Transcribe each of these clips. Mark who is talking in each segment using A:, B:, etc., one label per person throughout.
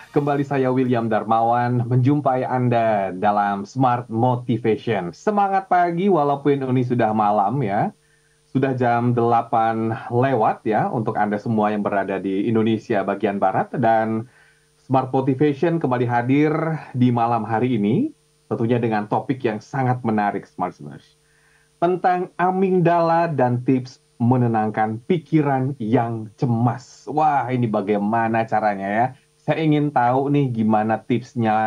A: Kembali saya William Darmawan menjumpai Anda dalam Smart Motivation. Semangat pagi walaupun ini sudah malam ya. Sudah jam 8 lewat ya untuk Anda semua yang berada di Indonesia bagian Barat. Dan Smart Motivation kembali hadir di malam hari ini. Tentunya dengan topik yang sangat menarik, Smart Listeners, tentang amigdala dan tips menenangkan pikiran yang cemas. Wah, ini bagaimana caranya ya? Saya ingin tahu nih gimana tipsnya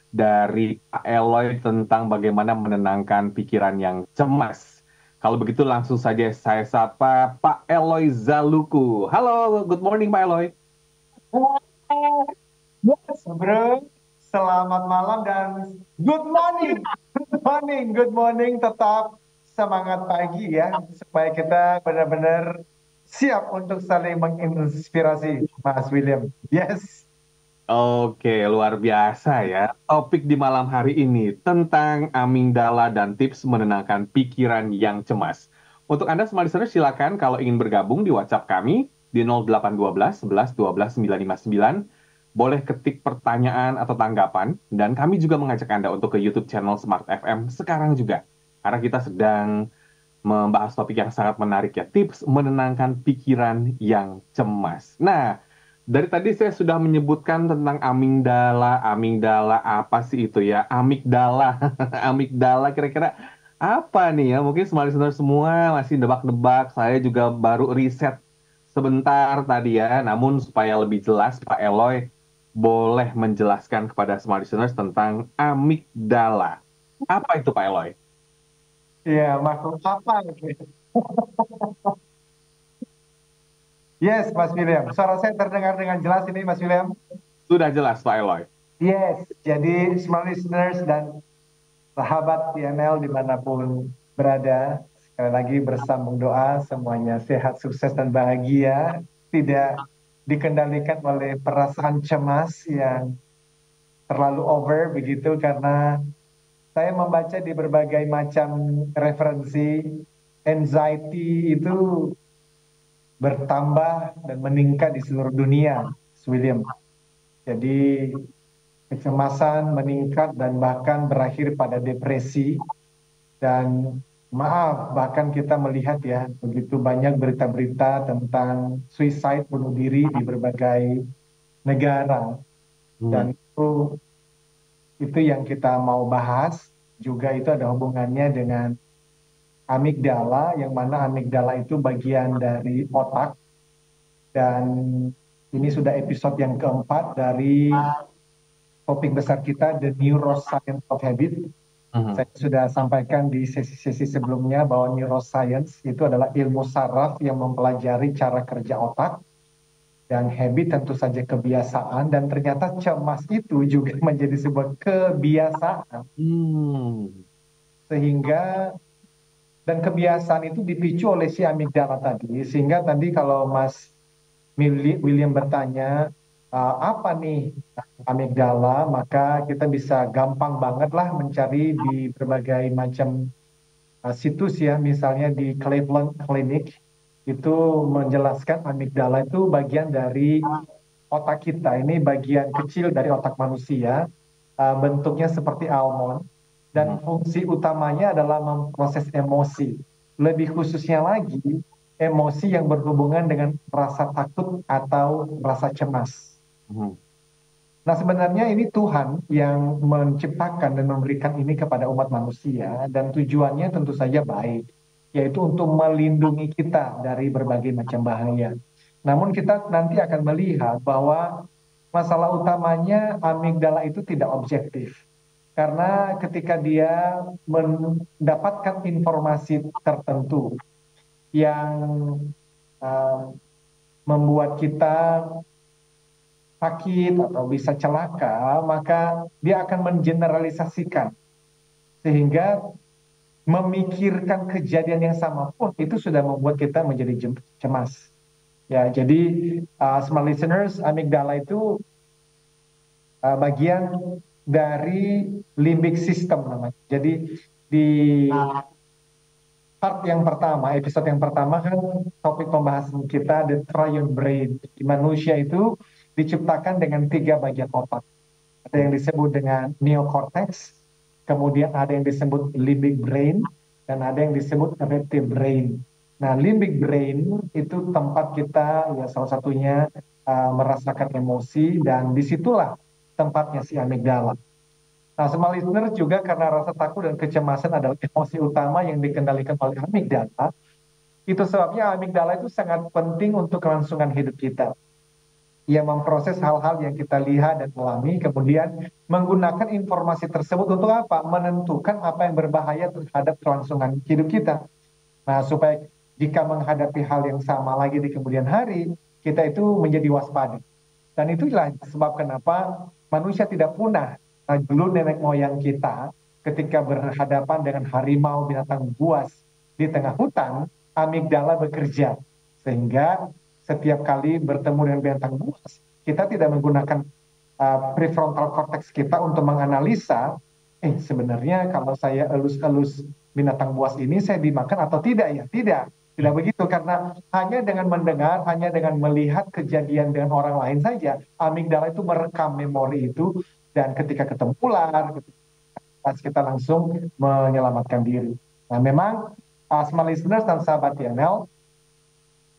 A: dari Pak Eloy tentang bagaimana menenangkan pikiran yang cemas. Kalau begitu langsung saja saya sapa Pak Eloy Zaluku. Halo, good morning Pak Eloy.
B: Yes, bro. Selamat malam dan good morning. Good morning, good morning. Tetap semangat pagi ya, supaya kita benar-benar siap untuk saling menginspirasi, Mas William. Yes.
A: Oke, luar biasa ya. Topik di malam hari ini tentang amigdala dan tips menenangkan pikiran yang cemas. Untuk Anda semua listener, silakan kalau ingin bergabung di WhatsApp kami di 0812 11 12 959. Boleh ketik pertanyaan atau tanggapan. Dan kami juga mengajak Anda untuk ke YouTube channel Smart FM sekarang juga. Karena kita sedang membahas topik yang sangat menarik ya. Tips menenangkan pikiran yang cemas. Nah, dari tadi saya sudah menyebutkan tentang amigdala. Amigdala apa sih itu ya? Amigdala. Amigdala kira-kira apa nih ya? Mungkin semua listener semua masih nebak-nebak. Saya juga baru riset sebentar tadi ya. Namun supaya lebih jelas, Pak Eloy boleh menjelaskan kepada semua listeners tentang amigdala. Apa itu Pak Eloy?
B: Ya, makhluk apa gitu. Yes, Mas William. Suara saya terdengar dengan jelas ini, Mas William.
A: Sudah jelas Pak Eloy.
B: Yes, jadi smart listeners dan sahabat PNL dimanapun berada, sekali lagi bersambung doa semuanya sehat, sukses, dan bahagia, tidak dikendalikan oleh perasaan cemas yang terlalu over begitu, karena saya membaca di berbagai macam referensi, anxiety itu bertambah dan meningkat di seluruh dunia, William. Jadi kecemasan meningkat dan bahkan berakhir pada depresi. Dan maaf, bahkan kita melihat ya, begitu banyak berita-berita tentang suicide, bunuh diri di berbagai negara.
A: Hmm.
B: Dan itu yang kita mau bahas. Juga itu ada hubungannya dengan amigdala, yang mana amigdala itu bagian dari otak. Dan ini sudah episode yang keempat dari topik besar kita, The Neuroscience of Habit.
A: Mhm.
B: Saya sudah sampaikan di sesi-sesi sebelumnya bahwa neuroscience itu adalah ilmu saraf yang mempelajari cara kerja otak, dan habit tentu saja kebiasaan, dan ternyata cemas itu juga menjadi sebuah kebiasaan,
A: Hmm.
B: sehingga dan kebiasaan itu dipicu oleh si amigdala tadi, sehingga tadi kalau Mas William bertanya apa nih amigdala, maka kita bisa gampang banget lah mencari di berbagai macam situs ya, misalnya di Cleveland Clinic itu menjelaskan amigdala itu bagian dari otak kita. Ini bagian kecil dari otak manusia, bentuknya seperti almond,
A: Mhm.
B: dan fungsi utamanya adalah memproses emosi. Lebih khususnya lagi, emosi yang berhubungan dengan rasa takut atau rasa cemas.
A: Mhm.
B: Nah, sebenarnya ini Tuhan yang menciptakan dan memberikan ini kepada umat manusia, dan tujuannya tentu saja baik, yaitu untuk melindungi kita dari berbagai macam bahaya. Namun kita nanti akan melihat bahwa masalah utamanya amigdala itu tidak objektif. Karena ketika dia mendapatkan informasi tertentu yang uh, membuat kita sakit atau bisa celaka, maka dia akan mengeneralisasikan, sehingga memikirkan kejadian yang sama pun itu sudah membuat kita menjadi cemas. Ya, jadi smart listeners, amigdala itu bagian dari limbic system namanya. Jadi di part yang pertama, episode yang pertama kan topik pembahasan kita the triune brain. Di manusia itu diciptakan dengan 3 bagian otak. Ada yang disebut dengan neocortex, kemudian ada yang disebut limbic brain, dan ada yang disebut reptile brain. Nah, limbic brain itu tempat kita ya salah satunya merasakan emosi, dan disitulah tempatnya si amigdala. Nah, semua listener juga karena rasa takut dan kecemasan adalah emosi utama yang dikendalikan oleh amigdala. Itu sebabnya amigdala itu sangat penting untuk kelangsungan hidup kita. Ia memproses hal-hal yang kita lihat dan alami, kemudian menggunakan informasi tersebut untuk apa? Menentukan apa yang berbahaya terhadap kelangsungan hidup kita. Nah, supaya jika menghadapi hal yang sama lagi di kemudian hari, kita itu menjadi waspada. Dan itulah sebab kenapa manusia tidak punah. Nah, dulu nenek moyang kita ketika berhadapan dengan harimau, binatang buas di tengah hutan, amigdala bekerja. Sehingga setiap kali bertemu dengan binatang buas, kita tidak menggunakan prefrontal cortex kita untuk menganalisa, sebenarnya kalau saya elus-elus binatang buas ini, saya dimakan atau tidak ya? Tidak begitu, karena hanya dengan mendengar, hanya dengan melihat kejadian dengan orang lain saja, amigdala itu merekam memori itu, dan ketika ketemu ular, kita langsung menyelamatkan diri. Nah, memang smart listeners dan sahabat TNL,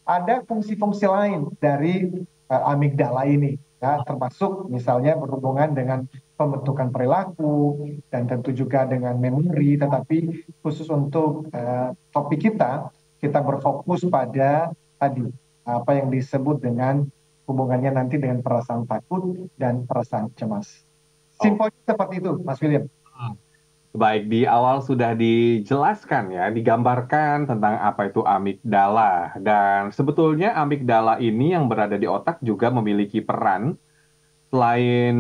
B: ada fungsi-fungsi lain dari amigdala ini, ya, termasuk misalnya berhubungan dengan pembentukan perilaku dan tentu juga dengan memori. Tetapi khusus untuk topik kita berfokus pada tadi apa yang disebut dengan hubungannya nanti dengan perasaan takut dan perasaan cemas. Simpelnya seperti itu, Mas William.
A: Baik, di awal sudah dijelaskan ya, digambarkan tentang apa itu amigdala. Dan sebetulnya amigdala ini yang berada di otak juga memiliki peran selain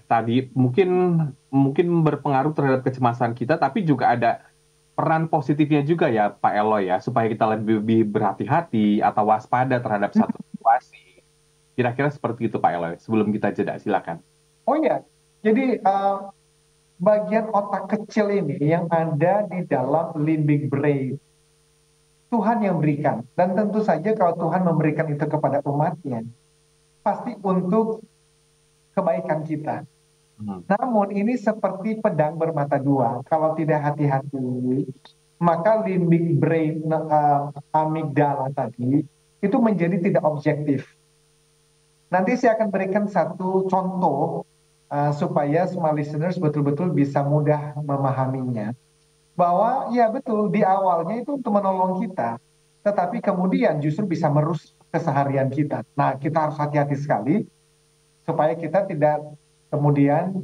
A: tadi mungkin berpengaruh terhadap kecemasan kita, tapi juga ada peran positifnya juga ya Pak Eloy ya, supaya kita lebih berhati-hati atau waspada terhadap satu situasi. Kira-kira seperti itu Pak Eloy. Sebelum kita jeda, silakan.
B: Oh ya, jadi bagian otak kecil ini yang ada di dalam limbic brain, Tuhan yang berikan. Dan tentu saja kalau Tuhan memberikan itu kepada umatnya, pasti untuk kebaikan kita. Namun ini seperti pedang bermata dua. Kalau tidak hati-hati, maka limbic brain, amigdala tadi, itu menjadi tidak objektif. Nanti saya akan berikan satu contoh supaya semua listeners betul-betul bisa mudah memahaminya. Bahwa ya betul, di awalnya itu untuk menolong kita, tetapi kemudian justru bisa merusak keseharian kita. Nah, kita harus hati-hati sekali supaya kita tidak kemudian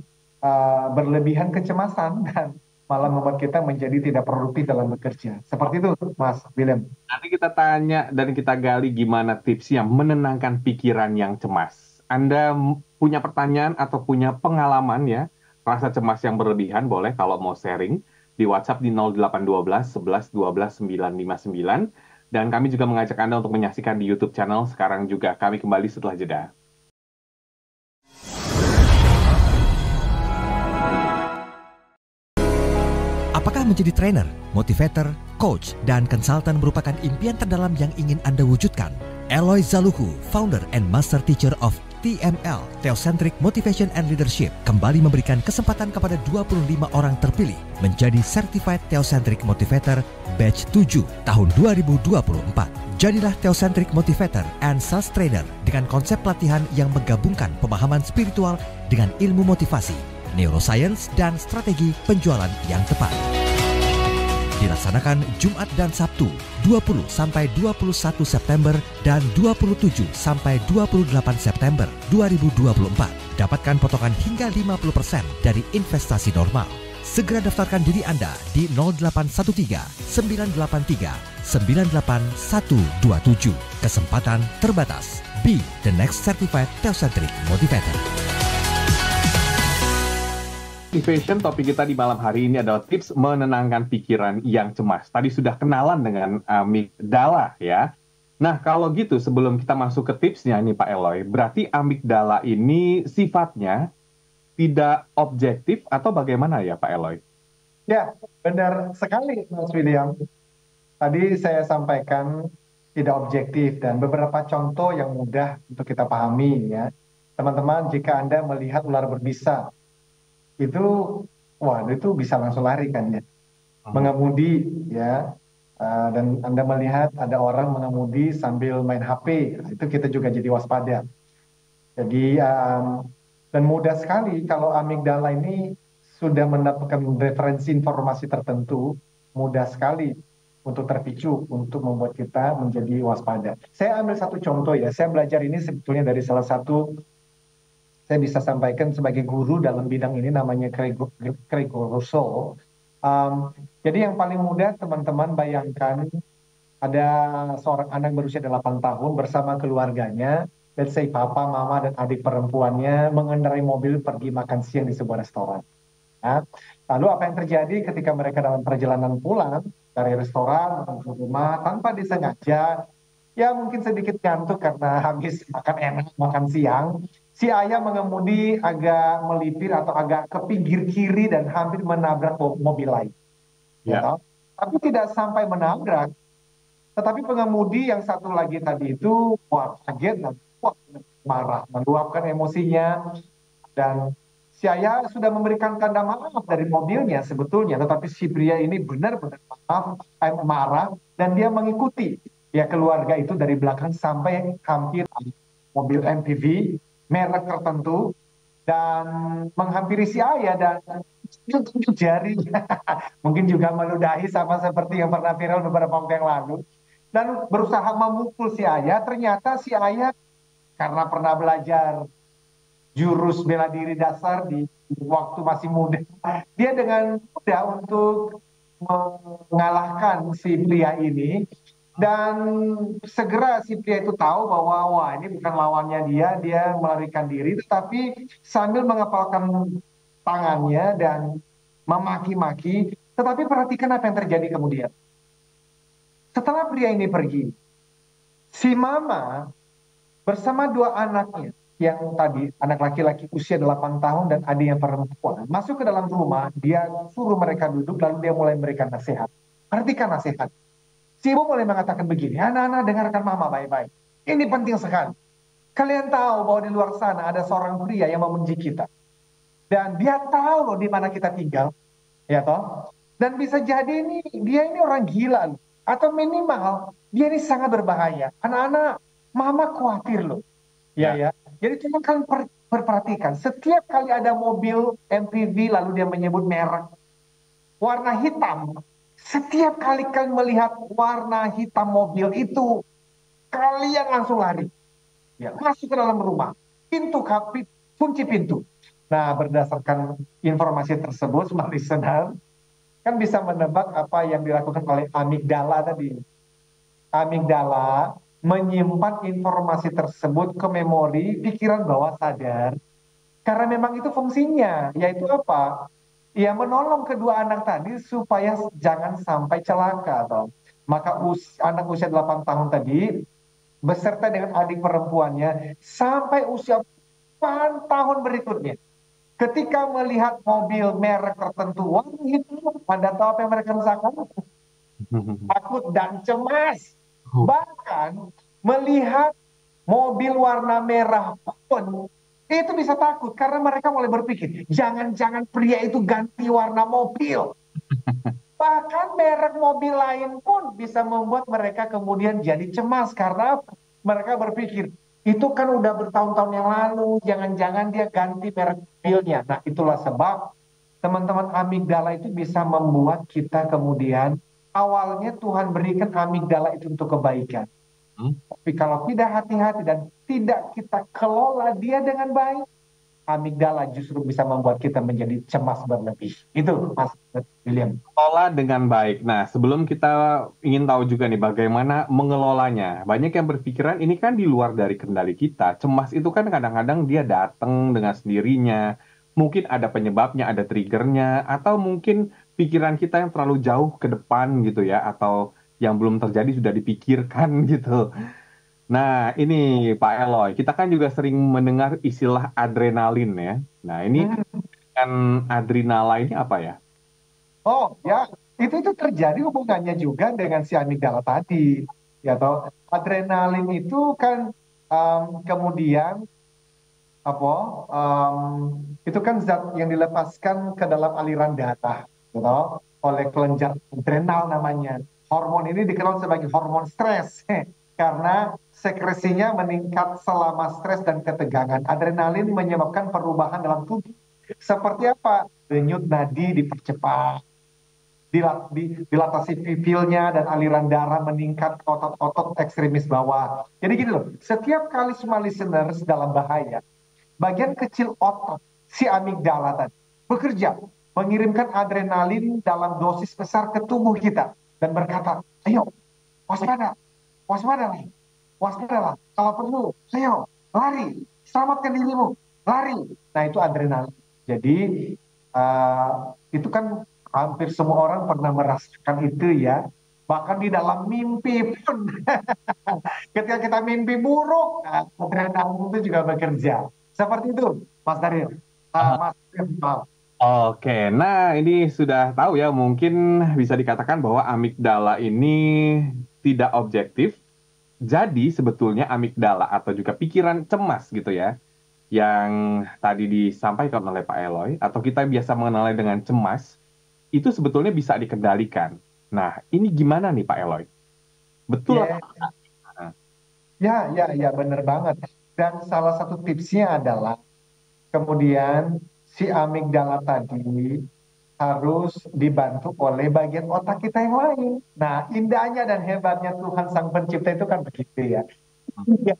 B: berlebihan kecemasan dan malah membuat kita menjadi tidak produktif dalam bekerja. Seperti itu, Mas William.
A: Nanti kita tanya dan kita gali gimana tipsnya menenangkan pikiran yang cemas. Anda punya pertanyaan atau punya pengalaman ya, rasa cemas yang berlebihan, boleh kalau mau sharing di WhatsApp di 0812 11 12 959. Dan kami juga mengajak Anda untuk menyaksikan di YouTube channel sekarang juga. Kami kembali setelah jeda.
C: Apakah menjadi trainer, motivator, coach, dan konsultan merupakan impian terdalam yang ingin Anda wujudkan? Eloy Zaluhu, founder and master teacher of TML, Theocentric Motivation and Leadership, kembali memberikan kesempatan kepada 25 orang terpilih menjadi Certified Theocentric Motivator Batch 7 tahun 2024. Jadilah Theocentric Motivator and Sales Trainer dengan konsep pelatihan yang menggabungkan pemahaman spiritual dengan ilmu motivasi, neuroscience, dan strategi penjualan yang tepat. Dilaksanakan Jumat dan Sabtu 20-21 September dan 27-28 September 2024. Dapatkan potongan hingga 50% dari investasi normal. Segera daftarkan diri Anda di 0813 983 98127. Kesempatan terbatas. Be the next certified Theocentric Motivator.
A: Motivation, topik kita di malam hari ini adalah tips menenangkan pikiran yang cemas. Tadi sudah kenalan dengan amigdala ya. Nah, kalau gitu sebelum kita masuk ke tipsnya nih Pak Eloy, berarti amigdala ini sifatnya tidak objektif atau bagaimana ya Pak Eloy?
B: Ya, benar sekali Mas William. Tadi saya sampaikan tidak objektif dan beberapa contoh yang mudah untuk kita pahami ya. Teman-teman, jika Anda melihat ular berbisa, itu, wah, itu bisa langsung lari kan ya. Mengemudi ya, dan Anda melihat ada orang mengemudi sambil main HP, itu kita juga jadi waspada. Jadi, dan mudah sekali kalau amigdala ini sudah mendapatkan referensi informasi tertentu, mudah sekali untuk terpicu, untuk membuat kita menjadi waspada. Saya ambil satu contoh ya, saya belajar ini sebetulnya dari salah satu, saya bisa sampaikan sebagai guru dalam bidang ini, namanya Gregor Rousseau. Jadi yang paling mudah teman-teman bayangkan, ada seorang anak berusia 8 tahun bersama keluarganya, let's say papa, mama, dan adik perempuannya mengendarai mobil pergi makan siang di sebuah restoran. Ya. Lalu apa yang terjadi ketika mereka dalam perjalanan pulang dari restoran menuju rumah tanpa disengaja, ya mungkin sedikit ngantuk karena habis makan enak, makan siang, si ayah mengemudi agak melipir atau agak ke pinggir kiri dan hampir menabrak mobil lain. Ya, toh? Tapi tidak sampai menabrak, tetapi pengemudi yang satu lagi tadi itu, wah, kaget dan wah, marah, meluapkan emosinya, dan si ayah sudah memberikan tanda maaf dari mobilnya sebetulnya, tetapi si pria ini benar-benar marah, dan dia mengikuti ya keluarga itu dari belakang sampai hampir mobil MPV merek tertentu, dan menghampiri si ayah dan tunjuk jarinya, mungkin juga meludahi sama seperti yang pernah viral beberapa waktu yang lalu, dan berusaha memukul si ayah. Ternyata si ayah karena pernah belajar jurus bela diri dasar di waktu masih muda, dia dengan mudah untuk mengalahkan si pria ini, dan segera si pria itu tahu bahwa wah, ini bukan lawannya dia melarikan diri, tetapi sambil mengepalkan tangannya dan memaki-maki. Tetapi perhatikan apa yang terjadi kemudian. Setelah pria ini pergi, si mama bersama dua anaknya, yang tadi anak laki-laki usia 8 tahun dan adik yang perempuan, masuk ke dalam rumah, dia suruh mereka duduk, lalu dia mulai memberikan nasihat. Perhatikan nasihat. Si ibu mulai mengatakan begini, anak-anak dengarkan mama baik-baik. Ini penting sekali. Kalian tahu bahwa di luar sana ada seorang pria yang membenci kita. Dan dia tahu loh di mana kita tinggal. Ya toh? Dan bisa jadi dia ini orang gila loh. Atau minimal dia ini sangat berbahaya. Anak-anak, mama khawatir loh. Ya. Jadi cuma kalian perhatikan, setiap kali ada mobil MPV lalu dia menyebut merek warna hitam, setiap kali kalian melihat warna hitam mobil itu, kalian langsung lari. Ya, masuk ke dalam rumah. Kunci pintu. Nah, berdasarkan informasi tersebut, smart listener kan bisa menebak apa yang dilakukan oleh amigdala tadi. Amigdala menyimpan informasi tersebut ke memori pikiran bawah sadar, karena memang itu fungsinya, yaitu apa? Ya, menolong kedua anak tadi supaya jangan sampai celaka. Toh. Maka anak usia 8 tahun tadi beserta dengan adik perempuannya sampai usia 8 tahun berikutnya, ketika melihat mobil merek tertentu, wah, itu Anda tahu apa yang mereka rasakan? Takut dan cemas. Bahkan melihat mobil warna merah pun itu bisa takut, karena mereka mulai berpikir, jangan-jangan pria itu ganti warna mobil. Bahkan merek mobil lain pun bisa membuat mereka kemudian jadi cemas, karena mereka berpikir, itu kan udah bertahun-tahun yang lalu, jangan-jangan dia ganti merek mobilnya. Nah, itulah sebab teman-teman, amigdala itu bisa membuat kita kemudian, awalnya Tuhan berikan amigdala itu untuk kebaikan. Tapi kalau tidak hati-hati dan tidak kita kelola dia dengan baik, amigdala justru bisa membuat kita menjadi cemas berlebih. Itu Mas William.
A: Kelola dengan baik. Nah, sebelum kita ingin tahu juga nih bagaimana mengelolanya. Banyak yang berpikiran ini kan di luar dari kendali kita. Cemas itu kan kadang-kadang dia datang dengan sendirinya. Mungkin ada penyebabnya, ada triggernya, atau mungkin pikiran kita yang terlalu jauh ke depan gitu ya, atau yang belum terjadi sudah dipikirkan gitu. Nah, ini Pak Eloy, kita kan juga sering mendengar istilah adrenalin ya. Nah, ini kan adrenalin ini apa ya?
B: Oh ya, itu terjadi hubungannya juga dengan si amigdala tadi. Ya toh, adrenalin itu kan kemudian apa itu kan zat yang dilepaskan ke dalam aliran darah, gitu, oleh kelenjar adrenal namanya. Hormon ini dikenal sebagai hormon stres karena sekresinya meningkat selama stres dan ketegangan. Adrenalin menyebabkan perubahan dalam tubuh. Seperti apa? Denyut nadi dipercepat, dilatasi pupilnya dan aliran darah meningkat ke otot-otot ekstremis bawah. Jadi gini loh, setiap kali semua listeners dalam bahaya, bagian kecil otot si amigdala tadi bekerja, mengirimkan adrenalin dalam dosis besar ke tubuh kita dan berkata, ayo waspada, waspadalah, waspadalah. Kalau perlu, ayo lari, selamatkan dirimu, lari. Nah itu adrenalin. Jadi itu kan hampir semua orang pernah merasakan itu ya. Bahkan di dalam mimpi pun, ketika kita mimpi buruk, adrenalin itu juga bekerja. Seperti itu, Mas Daryl. Mas, maaf.
A: Oke, nah ini sudah tahu ya, mungkin bisa dikatakan bahwa amigdala ini tidak objektif. Jadi sebetulnya amigdala atau juga pikiran cemas gitu ya, yang tadi disampaikan oleh Pak Eloy, atau kita biasa mengenalnya dengan cemas, itu sebetulnya bisa dikendalikan. Nah, ini gimana nih Pak Eloy? Betul
B: Ya,
A: atau tidak?
B: ya, benar banget. Dan salah satu tipsnya adalah kemudian si amigdala tadi harus dibantu oleh bagian otak kita yang lain. Nah, indahnya dan hebatnya Tuhan Sang Pencipta itu kan begitu ya. Ya,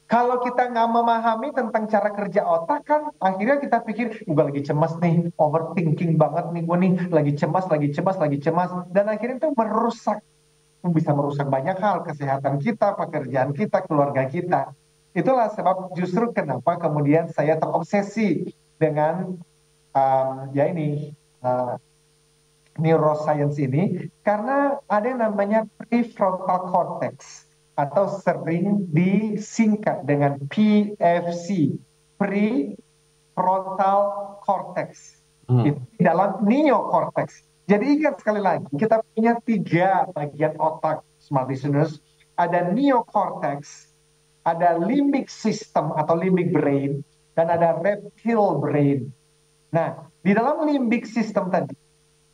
B: kalau kita nggak memahami tentang cara kerja otak kan, akhirnya kita pikir, gue lagi cemas nih, overthinking banget nih, gue nih lagi cemas, lagi cemas, lagi cemas, dan akhirnya itu bisa merusak banyak hal, kesehatan kita, pekerjaan kita, keluarga kita. Itulah sebab justru kenapa kemudian saya terobsesi dengan ya ini neuroscience ini, karena ada yang namanya prefrontal cortex atau sering disingkat dengan PFC, prefrontal cortex. Itu di dalam neocortex. Jadi ingat sekali lagi, kita punya 3 bagian otak, smart listeners. Ada neocortex, ada limbic system atau limbic brain, dan ada reptile brain. Nah, di dalam limbic system tadi,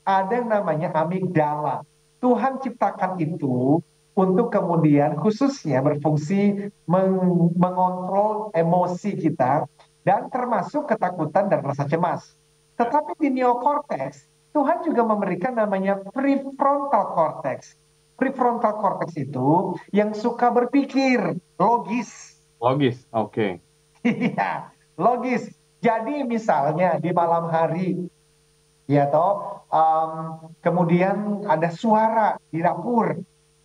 B: ada yang namanya amigdala. Tuhan ciptakan itu untuk kemudian khususnya berfungsi mengontrol emosi kita dan termasuk ketakutan dan rasa cemas. Tetapi di neocortex, Tuhan juga memberikan namanya prefrontal cortex. Prefrontal cortex itu yang suka berpikir, logis.
A: Logis, oke.
B: Iya, logis. Jadi misalnya di malam hari, ya toh, kemudian ada suara di dapur,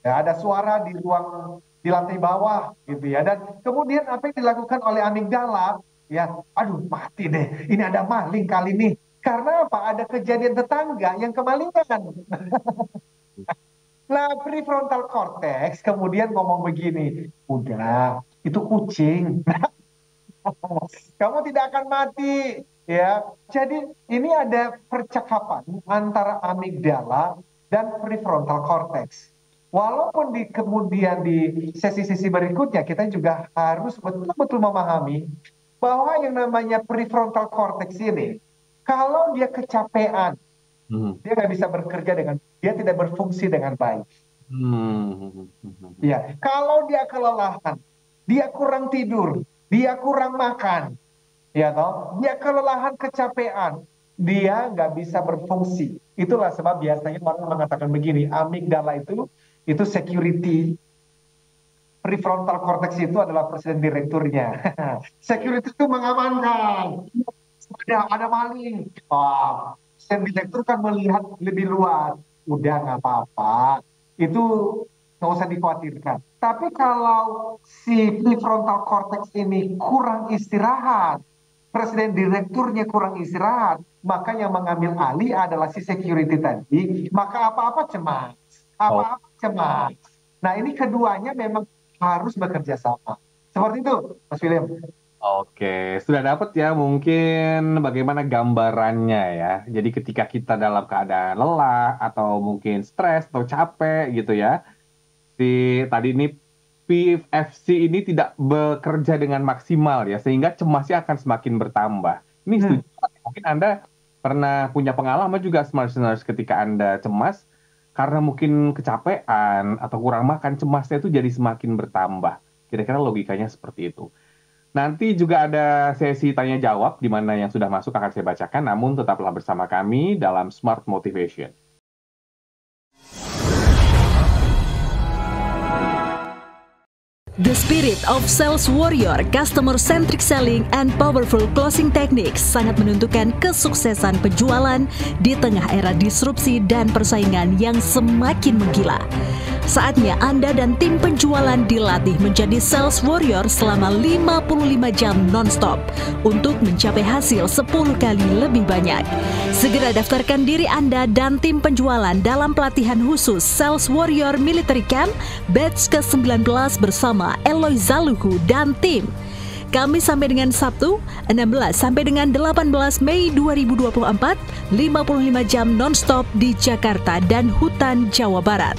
B: ya, ada suara di ruang di lantai bawah, gitu ya. Dan kemudian apa yang dilakukan oleh amigdala, ya, aduh mati deh, ini ada maling kali ini. Karena apa? Ada kejadian tetangga yang kemalingan. Nah, prefrontal cortex kemudian ngomong begini, udah, itu kucing. Kamu tidak akan mati, ya. Jadi ini ada percakapan antara amigdala dan prefrontal cortex. Walaupun kemudian di sesi-sesi berikutnya kita juga harus betul-betul memahami bahwa yang namanya prefrontal cortex ini, kalau dia kecapean, dia nggak bisa bekerja dia tidak berfungsi dengan baik. Ya, kalau dia kelelahan, dia kurang tidur, dia kurang makan, ya toh, dia kelelahan, kecapean, dia nggak bisa berfungsi. Itulah sebab biasanya orang mengatakan begini, amigdala itu security, prefrontal cortex itu adalah presiden direkturnya. Security itu mengamankan, ada maling. Presiden direktur kan melihat lebih luas, udah nggak apa-apa, itu nggak usah dikhawatirkan. Tapi kalau si prefrontal cortex ini kurang istirahat, presiden direkturnya kurang istirahat, maka yang mengambil alih adalah si security tadi, maka apa-apa cemas. Apa-apa cemas. Nah ini keduanya memang harus bekerja sama. Seperti itu, Mas William.
A: Oke, sudah dapat ya mungkin bagaimana gambarannya ya. Jadi ketika kita dalam keadaan lelah atau mungkin stres atau capek gitu ya, si tadi ini PFC ini tidak bekerja dengan maksimal ya, sehingga cemasnya akan semakin bertambah. Ini setuju. Mungkin Anda pernah punya pengalaman juga, smart listeners, ketika Anda cemas, karena mungkin kecapean atau kurang makan, cemasnya itu jadi semakin bertambah. Kira-kira logikanya seperti itu. Nanti juga ada sesi tanya jawab, di mana yang sudah masuk akan saya bacakan, namun tetaplah bersama kami dalam Smart Motivation.
D: The spirit of sales warrior, customer-centric selling, and powerful closing techniques sangat menentukan kesuksesan penjualan di tengah era disrupsi dan persaingan yang semakin menggila. Saatnya Anda dan tim penjualan dilatih menjadi sales warrior selama 55 jam non-stop untuk mencapai hasil 10 kali lebih banyak. Segera daftarkan diri Anda dan tim penjualan dalam pelatihan khusus Sales Warrior Military Camp batch ke-19 bersama Eloy Zaluhu dan tim. Kamis sampai dengan Sabtu, 16 sampai dengan 18 Mei 2024, 55 jam non-stop di Jakarta dan Hutan, Jawa Barat.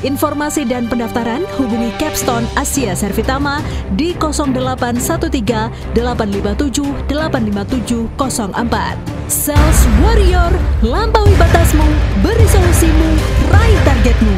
D: Informasi dan pendaftaran hubungi Capstone Asia Servitama di 0813 857 85704. Sales Warrior, lampaui batasmu, beri solusimu, raih targetmu.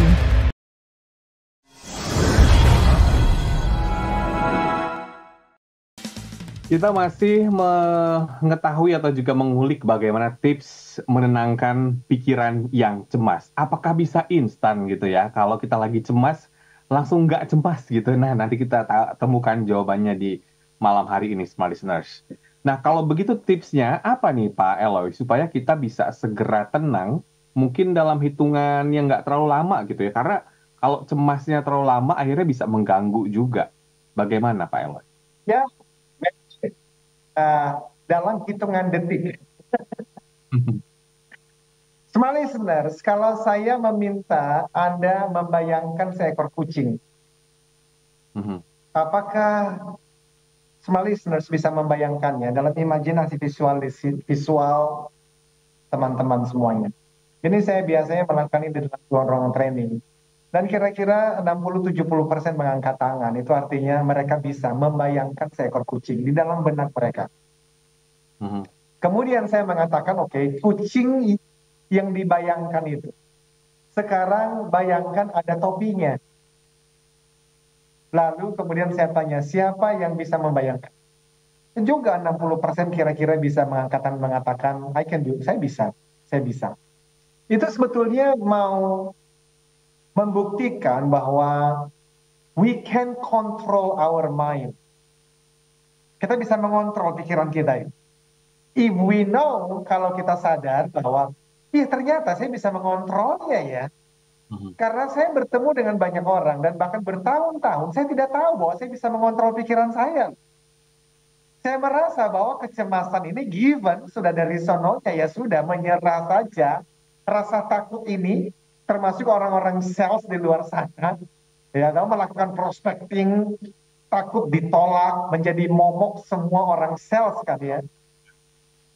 A: Kita masih mengetahui atau juga mengulik bagaimana tips menenangkan pikiran yang cemas. Apakah bisa instan gitu ya? Kalau kita lagi cemas, langsung nggak cemas gitu. Nah, nanti kita temukan jawabannya di malam hari ini, Smart Listeners. Nah, kalau begitu tipsnya apa nih Pak Eloy? Supaya kita bisa segera tenang, mungkin dalam hitungan yang nggak terlalu lama gitu ya. Karena kalau cemasnya terlalu lama, akhirnya bisa mengganggu juga. Bagaimana Pak Eloy?
B: Ya, dalam hitungan detik. Smart listeners, kalau saya meminta Anda membayangkan seekor kucing, apakah smart listeners bisa membayangkannya dalam imajinasi visual teman-teman semuanya? Ini saya biasanya melakukan ini dalam ruang training. Dan kira-kira 60-70% mengangkat tangan. Itu artinya mereka bisa membayangkan seekor kucing di dalam benak mereka. Kemudian saya mengatakan, oke, kucing yang dibayangkan itu. Sekarang bayangkan ada topinya. Lalu kemudian saya tanya, siapa yang bisa membayangkan? Juga 60% kira-kira bisa mengangkat tangan mengatakan, I can do, saya bisa. Itu sebetulnya mau membuktikan bahwa we can control our mind. Kita bisa mengontrol pikiran kita itu. If we know, kalau kita sadar bahwa ternyata saya bisa mengontrolnya ya. Karena saya bertemu dengan banyak orang dan bahkan bertahun-tahun saya tidak tahu bahwa saya bisa mengontrol pikiran saya. Saya merasa bahwa kecemasan ini given, sudah dari sononya ya sudah, menyerah saja. Rasa takut ini termasuk orang-orang sales di luar sana, ya, melakukan prospecting, takut ditolak, menjadi momok semua orang sales kan ya.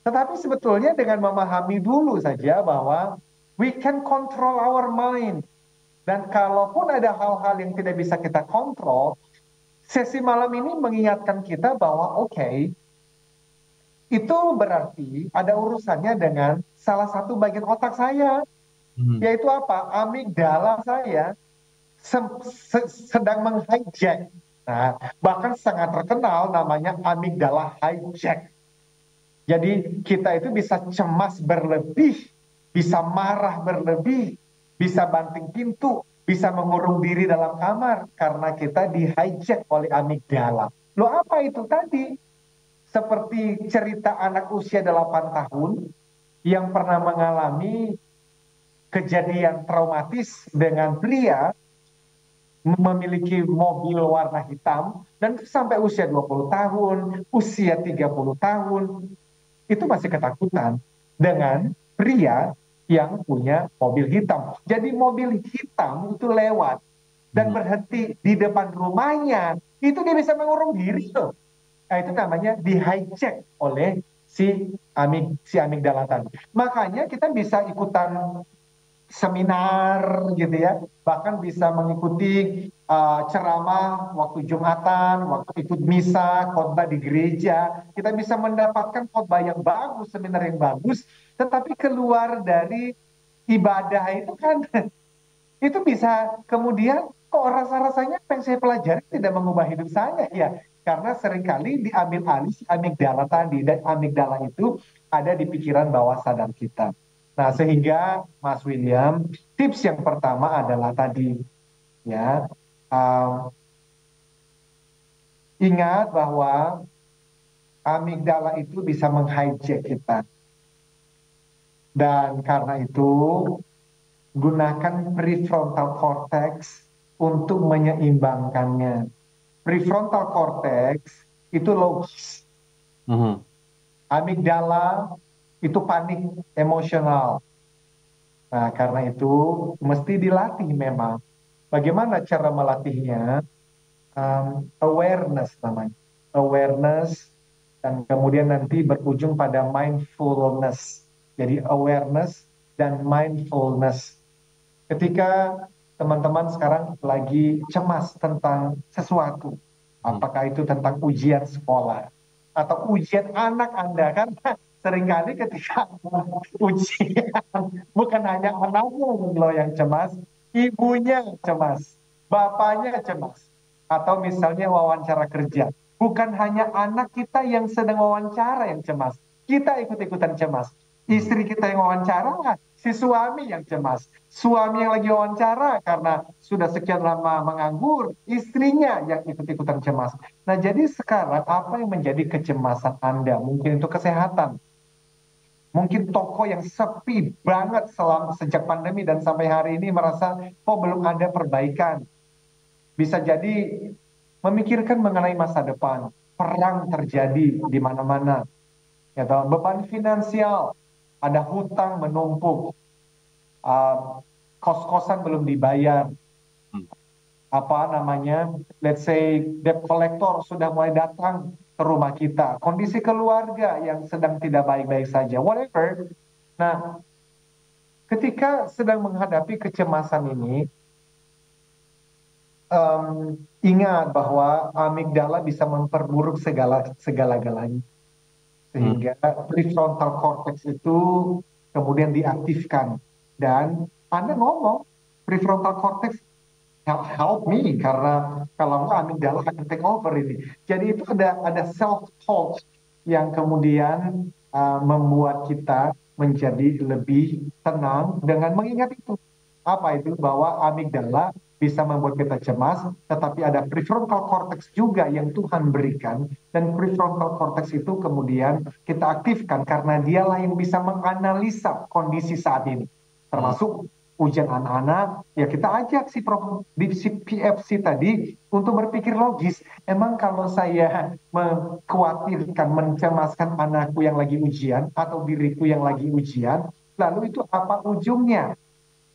B: Tetapi sebetulnya dengan memahami dulu saja bahwa we can control our mind. Dan kalaupun ada hal-hal yang tidak bisa kita kontrol, sesi malam ini mengingatkan kita bahwa oke, itu berarti ada urusannya dengan salah satu bagian otak saya. Yaitu apa? Amigdala saya sedang menghijack. Nah, bahkan sangat terkenal namanya amigdala hijack. Jadi kita itu bisa cemas berlebih, bisa marah berlebih, bisa banting pintu, bisa mengurung diri dalam kamar karena kita di-hijack oleh amigdala. Loh apa itu tadi? Seperti cerita anak usia 8 tahun yang pernah mengalami kejadian traumatis dengan pria memiliki mobil warna hitam dan sampai usia 20 tahun, usia 30 tahun itu masih ketakutan dengan pria yang punya mobil hitam. Jadi mobil hitam itu lewat dan berhenti di depan rumahnya, itu dia bisa mengurung diri loh. Nah, itu namanya di-hijack oleh si amigdala tadi. Makanya kita bisa ikutan seminar gitu ya, bahkan bisa mengikuti ceramah, waktu Jumatan, waktu ikut misa, khotbah di gereja, kita bisa mendapatkan khotbah yang bagus, seminar yang bagus, tetapi keluar dari ibadah itu kan itu bisa kemudian kok rasa-rasanya apa yang saya pelajari tidak mengubah hidup saya ya, karena seringkali diambil alih si amigdala tadi, dan amigdala itu ada di pikiran bawah sadar kita. Nah, sehingga Mas William, tips yang pertama adalah tadi ya, ingat bahwa amigdala itu bisa menghijack kita, dan karena itu gunakan prefrontal cortex untuk menyeimbangkannya. Prefrontal cortex itu logis, amigdala itu panik emosional. Nah, karena itu mesti dilatih memang. Bagaimana cara melatihnya? Awareness namanya. Awareness, dan kemudian nanti berujung pada mindfulness. Jadi awareness dan mindfulness. Ketika teman-teman sekarang lagi cemas tentang sesuatu, apakah itu tentang ujian sekolah atau ujian anak Anda, kan seringkali ketika ujian bukan hanya anaknya loh yang cemas, ibunya cemas, bapaknya cemas, atau misalnya wawancara kerja, bukan hanya anak kita yang sedang wawancara yang cemas, kita ikut-ikutan cemas. Istri kita yang wawancara, si suami yang cemas. Suami yang lagi wawancara karena sudah sekian lama menganggur, istrinya yang ikut-ikutan cemas. Nah, jadi sekarang apa yang menjadi kecemasan Anda? Mungkin itu kesehatan. Mungkin toko yang sepi banget sejak pandemi dan sampai hari ini merasa kok belum ada perbaikan. Bisa jadi memikirkan mengenai masa depan. Perang terjadi di mana-mana. Ya, beban finansial, ada hutang menumpuk, kos-kosan belum dibayar, let's say debt collector sudah mulai datang ke rumah kita, kondisi keluarga yang sedang tidak baik-baik saja, whatever. Nah, ketika sedang menghadapi kecemasan ini, ingat bahwa amigdala bisa memperburuk segala-galanya. Sehingga prefrontal cortex itu kemudian diaktifkan. Dan Anda ngomong, prefrontal cortex help me, karena kalau nggak amigdala akan take over ini. Jadi itu ada self-talk yang kemudian membuat kita menjadi lebih tenang dengan mengingat itu. Apa itu? Bahwa amigdala bisa membuat kita cemas, tetapi ada prefrontal cortex juga yang Tuhan berikan, dan prefrontal cortex itu kemudian kita aktifkan karena dialah yang bisa menganalisa kondisi saat ini, termasuk ujian anak-anak. Ya, kita ajak si PFC tadi untuk berpikir logis. Emang kalau saya mengkhawatirkan, mencemaskan anakku yang lagi ujian atau diriku yang lagi ujian, lalu itu apa ujungnya?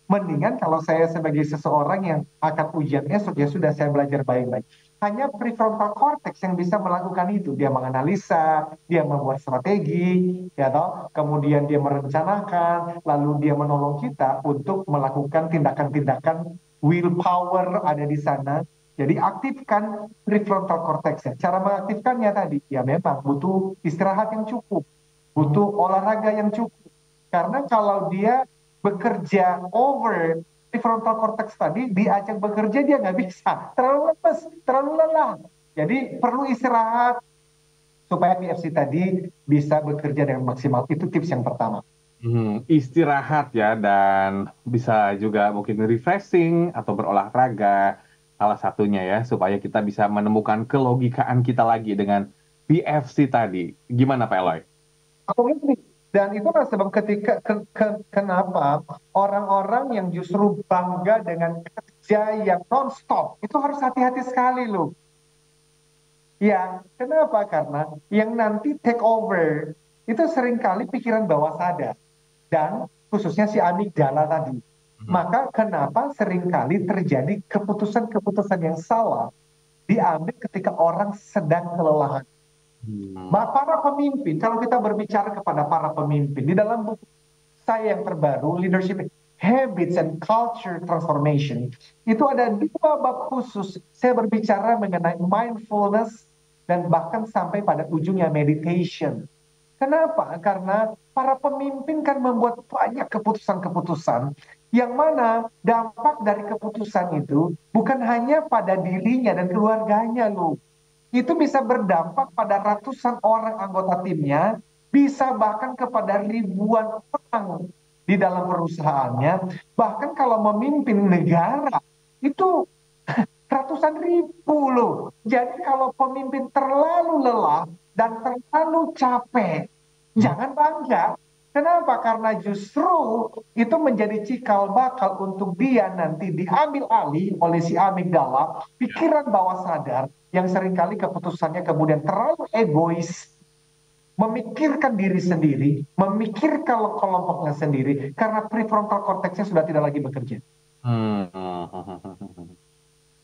B: Mendingan kalau saya sebagai seseorang yang akan ujian esok, ya sudah, saya belajar baik-baik. Hanya prefrontal cortex yang bisa melakukan itu. Dia menganalisa, dia membuat strategi, ya toh, kemudian dia merencanakan, lalu dia menolong kita untuk melakukan tindakan-tindakan. Willpower ada di sana. Jadi aktifkan prefrontal cortex. Cara mengaktifkannya tadi, ya memang butuh istirahat yang cukup, butuh olahraga yang cukup. Karena kalau dia bekerja over prefrontal cortex tadi, diajak bekerja dia nggak bisa, terlalu lemes, terlalu lelah. Jadi perlu istirahat supaya PFC tadi bisa bekerja dengan maksimal. Itu tips yang pertama.
A: Istirahat ya, dan bisa juga mungkin refreshing atau berolahraga, salah satunya ya, supaya kita bisa menemukan kelogikaan kita lagi dengan PFC tadi. Gimana Pak Eloy?
B: Dan itulah sebab kenapa orang-orang yang justru bangga dengan kerja yang non-stop, itu harus hati-hati sekali loh. Ya, kenapa? Karena yang nanti take over, itu seringkali pikiran bawah sadar. Dan khususnya si amigdala tadi. Maka kenapa seringkali terjadi keputusan-keputusan yang salah diambil ketika orang sedang kelelahan. Para pemimpin, kalau kita berbicara kepada para pemimpin, di dalam buku saya yang terbaru, Leadership, habits and culture transformation, itu ada 2 bab khusus. Saya berbicara mengenai mindfulness dan bahkan sampai pada ujungnya meditation. Kenapa? Karena para pemimpin kan membuat banyak keputusan-keputusan yang mana dampak dari keputusan itu bukan hanya pada dirinya dan keluarganya loh. Itu bisa berdampak pada ratusan orang anggota timnya, bisa bahkan kepada ribuan orang di dalam perusahaannya. Bahkan kalau memimpin negara, itu ratusan ribu loh. Jadi kalau pemimpin terlalu lelah dan terlalu capek, jangan bangga. Kenapa? Karena justru itu menjadi cikal bakal untuk dia nanti diambil alih oleh si amigdala, pikiran bawah sadar yang seringkali keputusannya kemudian terlalu egois, memikirkan diri sendiri, memikirkan kelompoknya sendiri, karena prefrontal cortexnya sudah tidak lagi bekerja.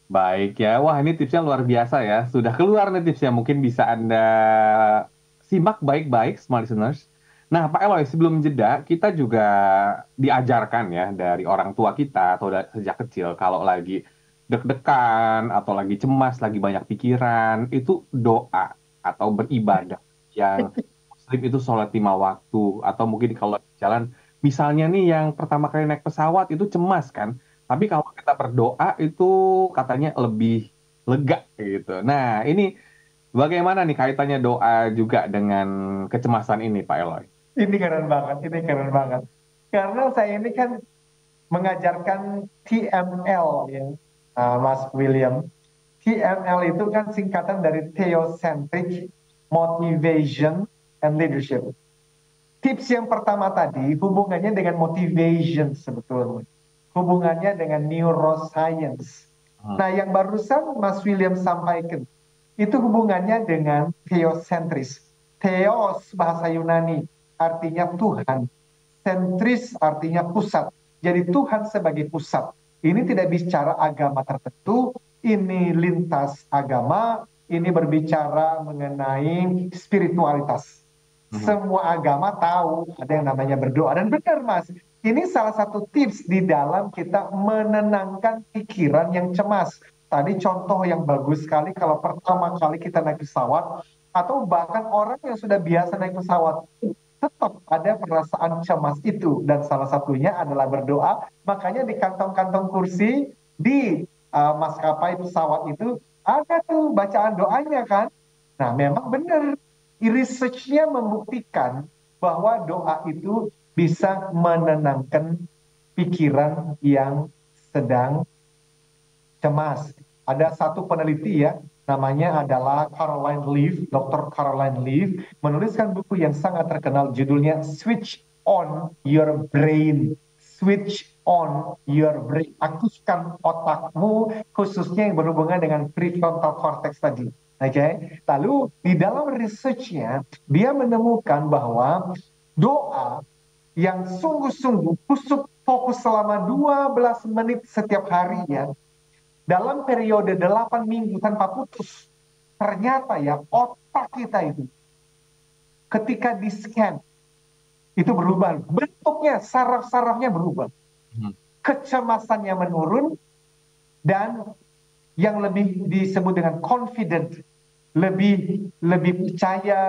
A: Baik ya, wah ini tipsnya luar biasa ya. Sudah keluar nih tipsnya, mungkin bisa Anda simak baik-baik, smart listeners. Nah, Pak Eloy, sebelum jeda, kita juga diajarkan ya dari orang tua kita atau sejak kecil, kalau lagi deg-degan atau lagi cemas, lagi banyak pikiran, itu doa atau beribadah. Yang Muslim itu sholat 5 waktu, atau mungkin kalau jalan, misalnya nih yang pertama kali naik pesawat itu cemas kan, tapi kalau kita berdoa itu katanya lebih lega gitu. Nah, ini bagaimana nih kaitannya doa juga dengan kecemasan ini, Pak Eloy?
B: Ini keren banget, ini keren banget. Karena saya ini kan mengajarkan TML ya, Mas William. TML itu kan singkatan dari Theocentric Motivation and Leadership. Tips yang pertama tadi hubungannya dengan motivation sebetulnya. Hubungannya dengan neuroscience. Nah, yang barusan Mas William sampaikan, itu hubungannya dengan theocentris. Theos bahasa Yunani artinya Tuhan. Sentris artinya pusat. Jadi Tuhan sebagai pusat. Ini tidak bicara agama tertentu, ini lintas agama, ini berbicara mengenai spiritualitas. Semua agama tahu ada yang namanya berdoa. Dan benar Mas, ini salah satu tips di dalam kita menenangkan pikiran yang cemas. Tadi contoh yang bagus sekali kalau pertama kali kita naik pesawat, atau bahkan orang yang sudah biasa naik pesawat, tetap ada perasaan cemas itu. Dan salah satunya adalah berdoa. Makanya di kantong-kantong kursi, di maskapai pesawat itu, ada tuh bacaan doanya kan. Nah memang benar. Research-nya membuktikan bahwa doa itu bisa menenangkan pikiran yang sedang cemas. Ada satu peneliti ya, namanya adalah Caroline Leaf, Dr. Caroline Leaf, menuliskan buku yang sangat terkenal judulnya Switch on Your Brain. Switch on your brain. Aktifkan otakmu, khususnya yang berhubungan dengan prefrontal cortex tadi. Oke, lalu di dalam research-nya dia menemukan bahwa doa yang sungguh-sungguh fokus selama 12 menit setiap harinya dalam periode 8 minggu tanpa putus, ternyata ya otak kita itu ketika di-scan itu berubah, bentuknya, saraf-sarafnya berubah, kecemasannya menurun, dan yang lebih disebut dengan confident, lebih percaya,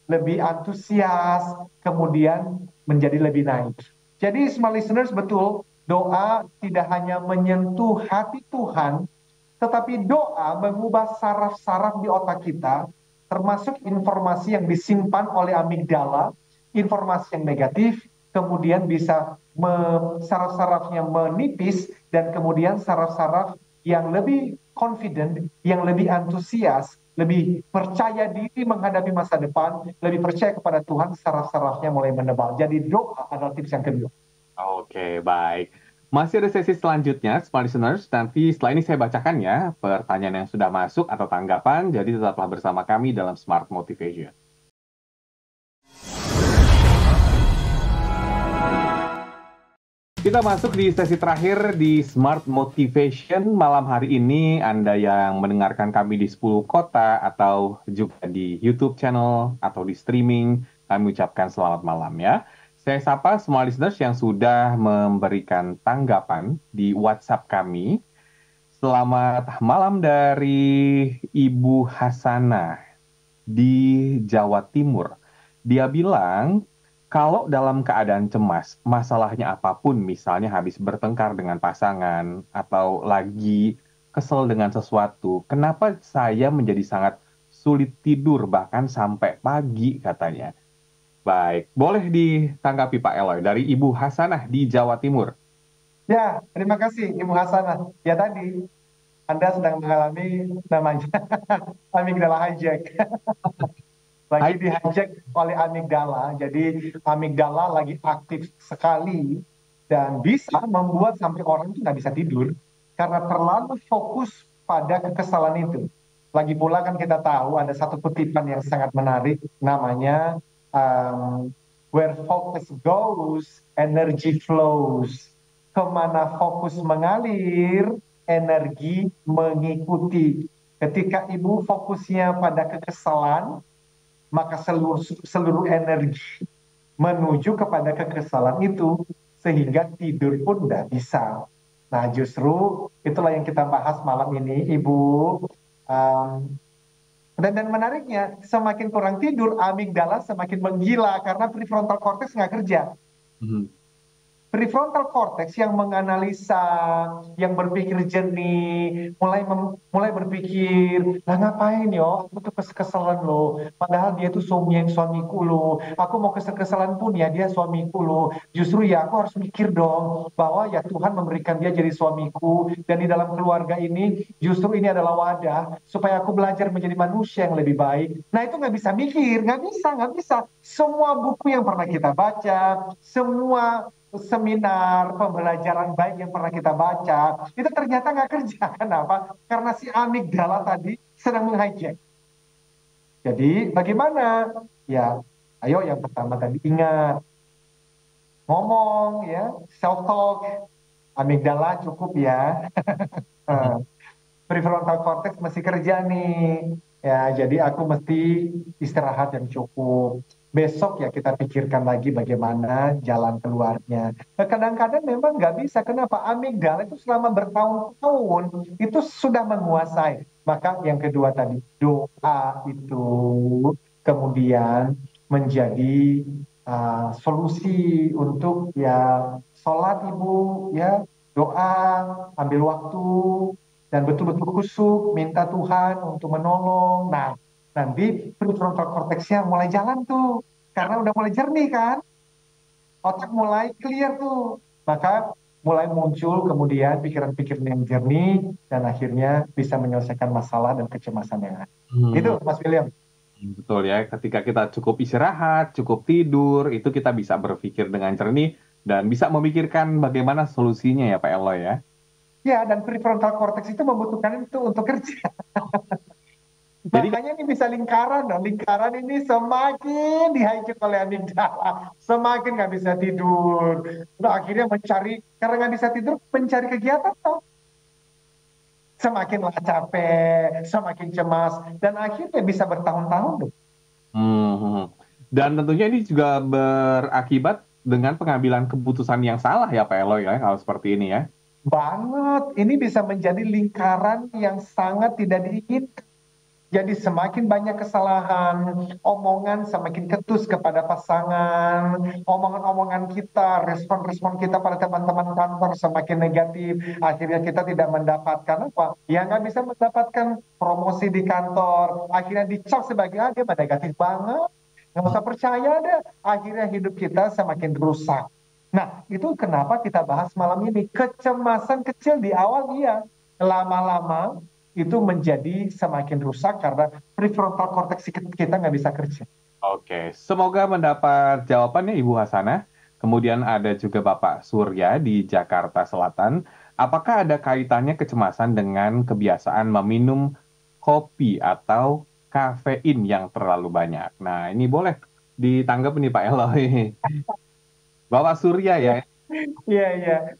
B: lebih antusias, kemudian menjadi lebih naik. Jadi smart listeners, betul, doa tidak hanya menyentuh hati Tuhan, tetapi doa mengubah saraf-saraf di otak kita, termasuk informasi yang disimpan oleh amigdala, informasi yang negatif, kemudian bisa saraf-sarafnya menipis, dan kemudian saraf-saraf yang lebih confident, yang lebih antusias, lebih percaya diri menghadapi masa depan, lebih percaya kepada Tuhan, saraf-sarafnya mulai menebal. Jadi doa adalah tips yang kedua.
A: Oke, baik. Masih ada sesi selanjutnya, smart listeners. Nanti setelah ini saya bacakan ya pertanyaan yang sudah masuk atau tanggapan. Jadi tetaplah bersama kami dalam Smart Motivation. Kita masuk di sesi terakhir di Smart Motivation. Malam hari ini Anda yang mendengarkan kami di 10 kota atau juga di YouTube channel atau di streaming, kami ucapkan selamat malam ya. Saya sapa semua listeners yang sudah memberikan tanggapan di WhatsApp kami. Selamat malam dari Ibu Hasanah di Jawa Timur. Dia bilang, kalau dalam keadaan cemas, masalahnya apapun, misalnya habis bertengkar dengan pasangan atau lagi kesel dengan sesuatu, kenapa saya menjadi sangat sulit tidur bahkan sampai pagi katanya. Baik, boleh ditanggapi Pak Eloy dari Ibu Hasanah di Jawa Timur.
B: Ya, terima kasih Ibu Hasanah. Ya tadi, Anda sedang mengalami namanya amigdala hijack. Lagi dihijack oleh amigdala. Jadi amigdala lagi aktif sekali dan bisa membuat sampai orang itu nggak bisa tidur karena terlalu fokus pada kekesalan itu. Lagi pula kan kita tahu ada satu kutipan yang sangat menarik namanya where focus goes, energy flows. Kemana fokus mengalir, energi mengikuti. Ketika ibu fokusnya pada kekesalan, maka seluruh energi menuju kepada kekesalan itu sehingga tidur pun tidak bisa. Nah, justru itulah yang kita bahas malam ini, Ibu. Dan menariknya, semakin kurang tidur, amigdala semakin menggila karena prefrontal cortex nggak kerja. Prefrontal cortex yang menganalisa, yang berpikir jernih, mulai berpikir, lah ngapain yo, aku tuh keselan lo, padahal dia tuh suamiku lo, aku mau keselan pun ya dia suamiku lo, justru ya aku harus mikir dong, bahwa ya Tuhan memberikan dia jadi suamiku, dan di dalam keluarga ini, justru ini adalah wadah, supaya aku belajar menjadi manusia yang lebih baik. Nah itu nggak bisa mikir, nggak bisa. Semua buku yang pernah kita baca, semua seminar pembelajaran baik yang pernah kita baca itu ternyata nggak kerja. Kenapa? Karena si amigdala tadi sedang menghijack. Jadi bagaimana? Ya, ayo yang pertama tadi ingat ngomong ya, self talk. Amigdala cukup ya. Prefrontal cortex masih kerja nih. Ya, jadi aku mesti istirahat yang cukup. Besok ya kita pikirkan lagi bagaimana jalan keluarnya. Kadang-kadang memang nggak bisa. Kenapa? Amigdala itu selama bertahun-tahun itu sudah menguasai. Maka yang kedua tadi, doa itu kemudian menjadi solusi untuk ya sholat ibu, ya doa, ambil waktu, dan betul-betul khusyuk, minta Tuhan untuk menolong. Nah, nanti prefrontal cortex-nya mulai jalan tuh, karena udah mulai jernih kan, otak mulai clear tuh, maka mulai muncul kemudian pikiran-pikiran yang jernih, dan akhirnya bisa menyelesaikan masalah dan kecemasan yang ada. Itu, Mas William.
A: Betul ya, ketika kita cukup istirahat, cukup tidur, itu kita bisa berpikir dengan jernih, dan bisa memikirkan bagaimana solusinya ya Pak Eloy ya.
B: Ya, dan prefrontal cortex itu membutuhkan itu untuk kerja. Jadi, makanya ini bisa lingkaran. Nah, lingkaran ini semakin dihijack oleh amigdala, semakin nggak bisa tidur. Nah, akhirnya mencari, karena nggak bisa tidur, mencari kegiatan toh. Semakinlah capek, semakin cemas, dan akhirnya bisa bertahun-tahun.
A: Dan tentunya ini juga berakibat dengan pengambilan keputusan yang salah ya Pak Eloy ya, kalau seperti ini ya.
B: Banget, ini bisa menjadi lingkaran yang sangat tidak diinginkan. Jadi semakin banyak kesalahan, omongan semakin ketus kepada pasangan, omongan-omongan kita, respon-respon kita pada teman-teman kantor semakin negatif. Akhirnya kita tidak mendapatkan apa? Ya nggak bisa mendapatkan promosi di kantor. Akhirnya dicap sebagai dia negatif banget. Nggak usah percaya deh. Akhirnya hidup kita semakin rusak. Nah, itu kenapa kita bahas malam ini. Kecemasan kecil di awal iya, lama-lama itu menjadi semakin rusak karena prefrontal cortex kita nggak bisa kerja.
A: Oke, semoga mendapat jawabannya Ibu Hasanah. Kemudian ada juga Bapak Surya di Jakarta Selatan. Apakah ada kaitannya kecemasan dengan kebiasaan meminum kopi atau kafein yang terlalu banyak? Nah, ini boleh ditanggapi nih Pak Eloy. Bapak Surya ya.
B: Iya.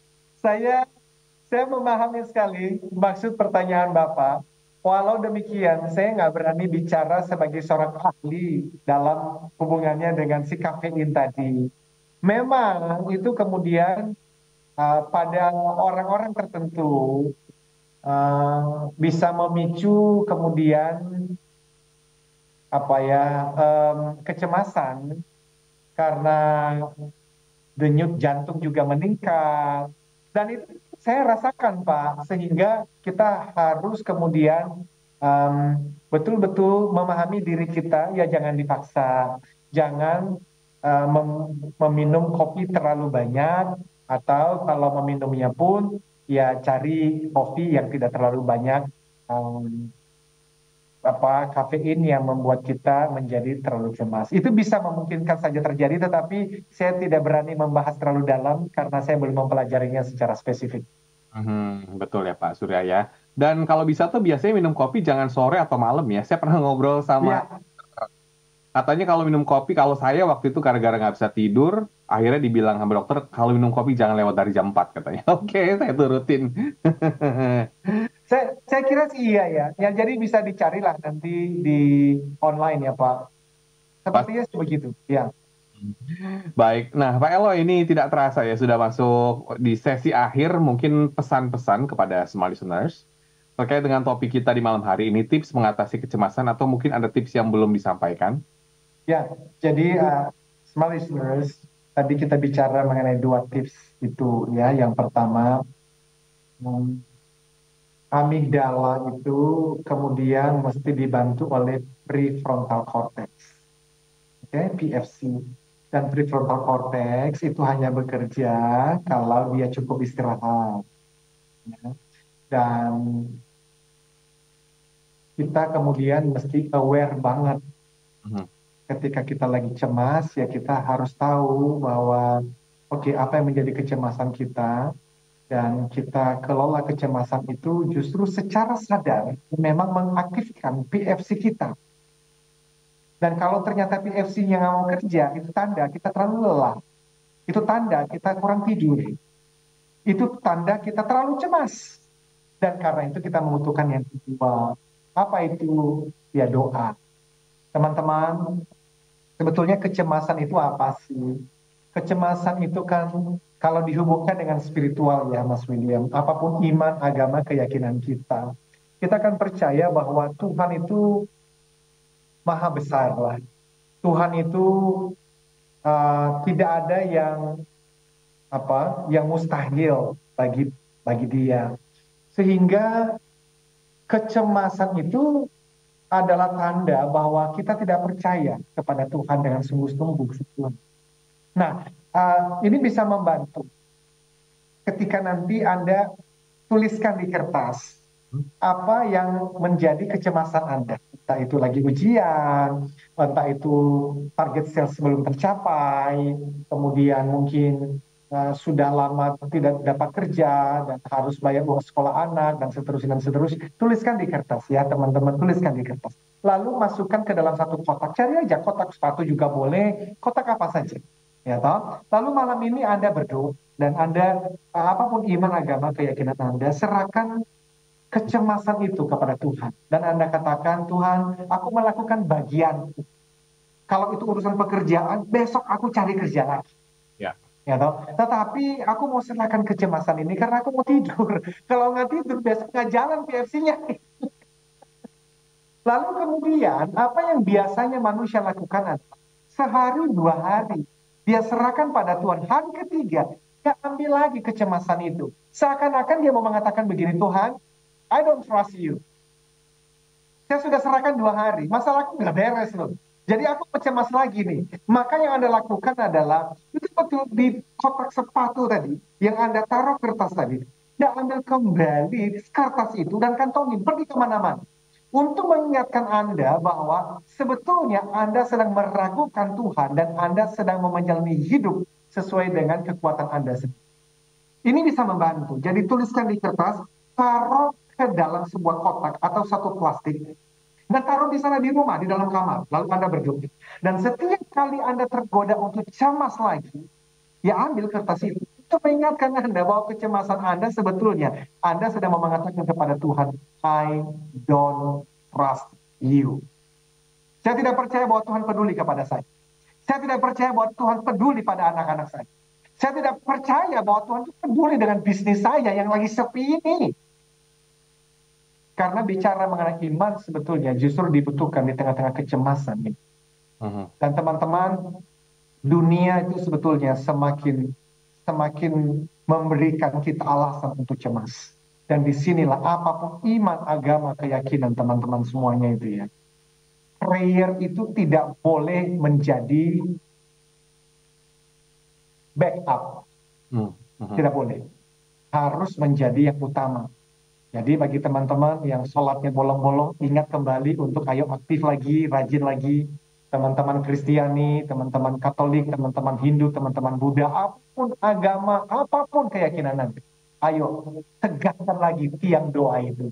B: Saya memahami sekali maksud pertanyaan Bapak. Walau demikian, saya nggak berani bicara sebagai seorang ahli dalam hubungannya dengan si kafein tadi. memang itu kemudian pada orang-orang tertentu bisa memicu kemudian apa ya kecemasan karena denyut jantung juga meningkat dan itu saya rasakan Pak sehingga kita harus kemudian betul-betul memahami diri kita ya jangan dipaksa jangan meminum kopi terlalu banyak atau kalau meminumnya pun ya cari kopi yang tidak terlalu banyak kafein yang membuat kita menjadi terlalu cemas. Itu bisa memungkinkan saja terjadi, tetapi saya tidak berani membahas terlalu dalam karena saya belum mempelajarinya secara spesifik.
A: Betul ya Pak Surya ya. Dan kalau bisa tuh biasanya minum kopi jangan sore atau malam ya. Saya pernah ngobrol sama
B: Ya,
A: katanya kalau minum kopi, kalau saya waktu itu gara-gara nggak bisa tidur, akhirnya dibilang sama dokter kalau minum kopi jangan lewat dari jam 4 katanya. Oke, saya turutin.
B: saya kira sih iya ya. Ya jadi bisa dicarilah nanti di online ya Pak.
A: Pas
B: Sepertinya begitu. Ya.
A: Baik, nah Pak Elo ini tidak terasa ya sudah masuk di sesi akhir, mungkin pesan-pesan kepada semua listeners terkait dengan topik kita di malam hari ini, tips mengatasi kecemasan atau mungkin ada tips yang belum disampaikan.
B: Ya, jadi small listeners, tadi kita bicara mengenai 2 tips itu ya. Yang pertama, amigdala itu kemudian mesti dibantu oleh prefrontal cortex, oke, PFC. Dan prefrontal cortex itu hanya bekerja kalau dia cukup istirahat. Ya. Dan kita kemudian mesti aware banget ketika kita lagi cemas, ya kita harus tahu bahwa oke, apa yang menjadi kecemasan kita, dan kita kelola kecemasan itu justru secara sadar memang mengaktifkan PFC kita. Dan kalau ternyata PFC-nya nggak mau kerja, itu tanda kita terlalu lelah. Itu tanda kita kurang tidur. Itu tanda kita terlalu cemas. Dan karena itu kita membutuhkan yang kedua. Apa itu? Ya doa. Teman-teman, sebetulnya kecemasan itu apa sih? Kecemasan itu kan kalau dihubungkan dengan spiritual ya Mas William, apapun iman, agama, keyakinan kita, kita kan percaya bahwa Tuhan itu maha besar lah. Tuhan itu tidak ada yang mustahil bagi dia. Sehingga kecemasan itu adalah tanda bahwa kita tidak percaya kepada Tuhan dengan sungguh-sungguh. Nah, ini bisa membantu ketika nanti Anda tuliskan di kertas apa yang menjadi kecemasan Anda. Entah itu lagi ujian, entah itu target sales belum tercapai, kemudian mungkin sudah lama tidak dapat kerja dan harus bayar uang sekolah anak dan seterusnya dan seterusnya. Tuliskan di kertas ya teman-teman, tuliskan di kertas. Lalu masukkan ke dalam satu kotak, cari aja kotak sepatu juga boleh, kotak apa saja. Ya toh? Lalu malam ini Anda berdoa dan Anda apapun iman, agama, keyakinan Anda, serahkan kecemasan itu kepada Tuhan. Dan Anda katakan, Tuhan, aku melakukan bagian. Kalau itu urusan pekerjaan, besok aku cari kerja lagi.
A: Ya.
B: Ya toh? Tetapi aku mau serahkan kecemasan ini karena aku mau tidur. Kalau nggak tidur, besok nggak jalan PFC-nya. Lalu kemudian, apa yang biasanya manusia lakukan adalah sehari 2 hari, dia serahkan pada Tuhan. Hari ketiga, dia ambil lagi kecemasan itu. Seakan-akan dia mau mengatakan begini, Tuhan, I don't trust you. Saya sudah serahkan 2 hari, masalahku nggak beres loh. Jadi aku cemas lagi nih. Maka yang Anda lakukan adalah, itu betul di kotak sepatu tadi, yang Anda taruh kertas tadi, Anda ambil kembali kertas itu dan kantongin, pergi kemana-mana. Untuk mengingatkan Anda bahwa sebetulnya Anda sedang meragukan Tuhan dan Anda sedang menjalani hidup sesuai dengan kekuatan Anda sendiri. Ini bisa membantu. Jadi tuliskan di kertas, taruh ke dalam sebuah kotak atau satu plastik, dan taruh di sana di rumah, di dalam kamar. Lalu Anda berdoa. Dan setiap kali Anda tergoda untuk cemas lagi, ya ambil kertas itu. Itu mengingatkan Anda bahwa kecemasan Anda sebetulnya Anda sedang mengatakan kepada Tuhan, I don't trust you. Saya tidak percaya bahwa Tuhan peduli kepada saya. Saya tidak percaya bahwa Tuhan peduli pada anak-anak saya. Saya tidak percaya bahwa Tuhan itu peduli dengan bisnis saya yang lagi sepi ini. Karena bicara mengenai iman sebetulnya justru dibutuhkan di tengah-tengah kecemasan ini. Dan teman-teman, dunia itu sebetulnya semakin memberikan kita alasan untuk cemas. Dan disinilah apapun iman, agama, keyakinan teman-teman semuanya itu ya. Prayer itu tidak boleh menjadi backup. Tidak boleh. Harus menjadi yang utama. Jadi bagi teman-teman yang sholatnya bolong-bolong, ingat kembali untuk ayo aktif lagi, rajin lagi. Teman-teman Kristiani, teman-teman Katolik, teman-teman Hindu, teman-teman Buddha, apapun agama, apapun keyakinan Anda. Ayo, tegakkan lagi tiang doa itu.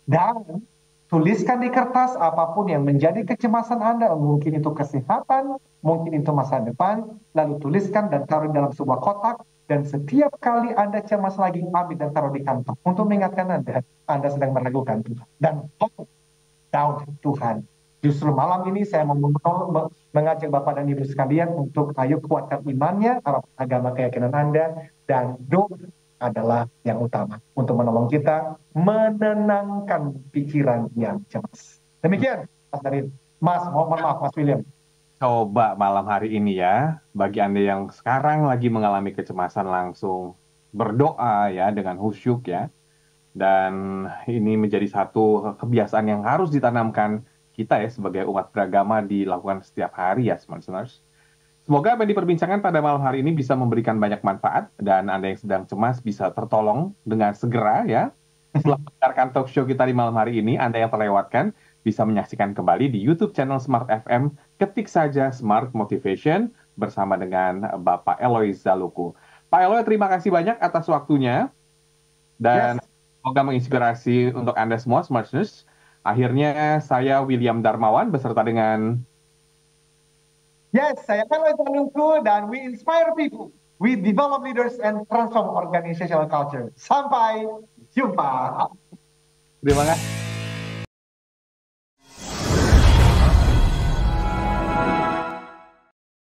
B: Dan tuliskan di kertas apapun yang menjadi kecemasan Anda, mungkin itu kesehatan, mungkin itu masa depan, lalu tuliskan dan taruh dalam sebuah kotak, dan setiap kali Anda cemas lagi, ambil dan taruh di kantong, untuk mengingatkan Anda sedang meragukan Tuhan. Dan doubt Tuhan. Justru malam ini saya mau mengajak Bapak dan Ibu sekalian untuk ayo kuatkan imannya, agama keyakinan Anda, dan doa adalah yang utama untuk menolong kita menenangkan pikiran yang cemas. Demikian, Mas Darin. Mohon maaf, Mas William.
A: Coba malam hari ini ya, bagi Anda yang sekarang lagi mengalami kecemasan langsung berdoa ya dengan khusyuk ya. Dan ini menjadi satu kebiasaan yang harus ditanamkan kita ya sebagai umat beragama dilakukan setiap hari ya, listeners. Semoga apa yang diperbincangkan pada malam hari ini bisa memberikan banyak manfaat dan Anda yang sedang cemas bisa tertolong dengan segera ya. Setelah mendengarkan talk show kita di malam hari ini, Anda yang terlewatkan bisa menyaksikan kembali di YouTube channel Smart FM. Ketik saja Smart Motivation bersama dengan Bapak Eloy Zaluku. Pak Eloy, terima kasih banyak atas waktunya dan semoga menginspirasi untuk Anda semua, Smartness. Akhirnya saya William Darmawan beserta dengan
B: saya Eloy Zaluku dan we inspire people, we develop leaders and transform organizational culture. Sampai jumpa.
A: Terima kasih.